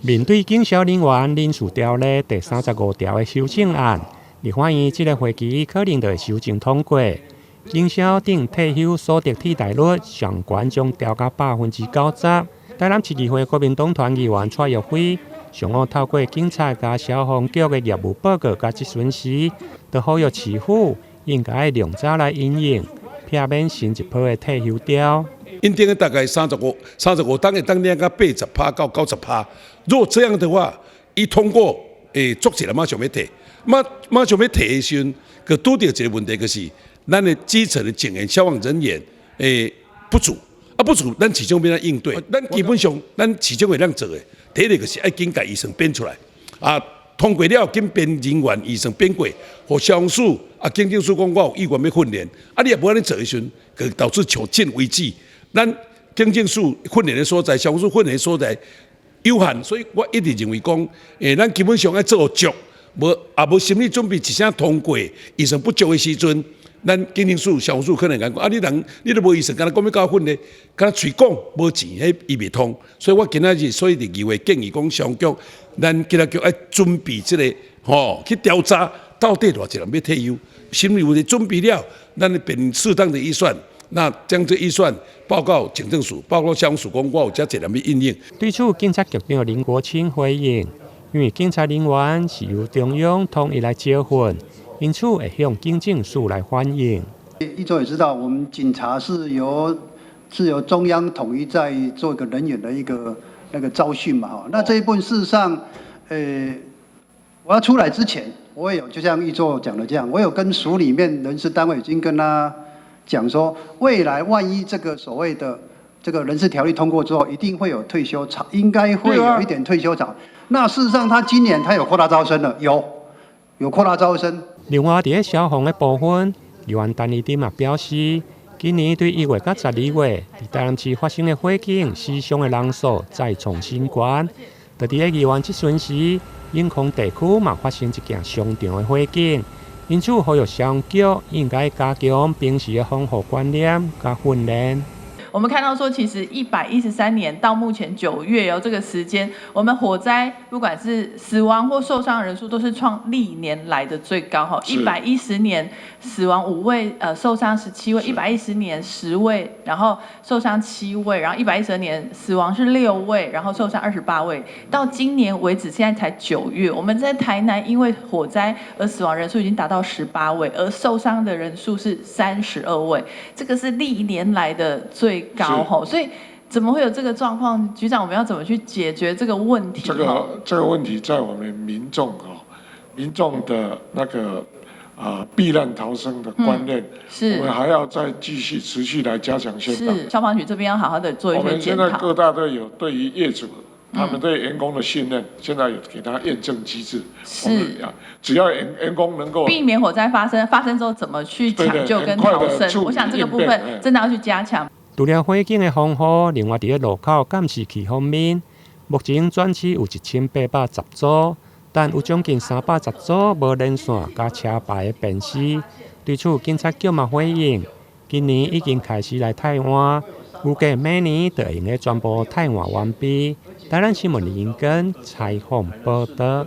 面对警消人员人事条例第35条的修正案，立法院这个会期可能就会修正通过。警消等退休所得替代率上悬将调到90%。台南市议会国民党团议员蔡玉辉上午透过警察甲消防局的业务报告甲质询时，就呼吁市府应该量早来应用，避免新一波的退休潮。因定大概35档会当领到80%到90%。如果这样的话，一通过，作起来马上要提，马上要提的时候，佮拄到一个问题，就是咱的基层的警员、消防人员，不足，咱市长要怎应对？咱基本上，咱市长会怎做的？第一个就是爱紧甲医生编出来，通过了紧编人员医生编过，和消防署警政署讲我有意愿要训练，你也无安尼做的时候，导致求进危机。咱警政署训练的所在，消防署训练的所在有限，所以我一直认为讲，咱基本上要做足，无心理准备，一声通过医生不足的时阵，咱警政署、消防署可能讲，你都无医生，敢若讲要教训咧，敢若嘴讲无钱，迄医未通。所以我今仔日所以议会建议讲，消防局咱今仔局要准备这个去调查到底偌济人要退休，心里有咧准备了，咱便适当的预算。那将这预算报告警政署、报告消防署，讲我有这人要应用。对此，警察局长林国清回应，因为警察人员是由中央统一来招训，因此会向警政署来反映。一周也知道，我们警察是由中央统一在做一个人员的一个那个招训嘛，那这一部分事实上，我要出来之前，我也有就像一周讲的这样，我有跟署里面人事单位已经跟他讲说，未来万一这个所谓的这个人事条例通过之后，一定会有退休潮，应该会有一点退休潮。那事实上，他今年他有扩大招生了，有扩大招生。另外，在消防的部分，立院陈义珍也表示，今年对1月到12月，在台南市发生的火警死伤的人数再创新高。就在议员质询时，永康地区嘛发生一件相同的火警。因此，呼吁消防局应该加强平时的防护观念和训练。我们看到说，其实113年到目前9月这个时间，我们火灾不管是死亡或受伤人数都是创历年来的最高110年死亡5位，受伤17位；110年10位，然后受伤7位；然后112年死亡是6位，然后受伤28位。到今年为止，现在才9月，我们在台南因为火灾而死亡人数已经达到18位，而受伤的人数是32位，这个是历年来的最高吼，所以怎么会有这个状况？局长，我们要怎么去解决这个问题？这个问题在我们民众的那个避难逃生的观念，是我们还要再继续持续来加强宣导。是消防局这边要好好的做一些检讨。我们现在各大队有对于业主他们对员工的训练，现在有给他验证机制。是，只要员工能够避免火灾发生之后怎么去抢救跟逃生，我想这个部分真的要去加强。除了火警的防护，另外在路口监视器方面，目前全市有1810组，但有将近310组无连线加车牌的辨识。对此，警察局嘛回应，今年已经开始来汰换，预计明年就用的全部汰换完毕。台南新闻林根采访报道。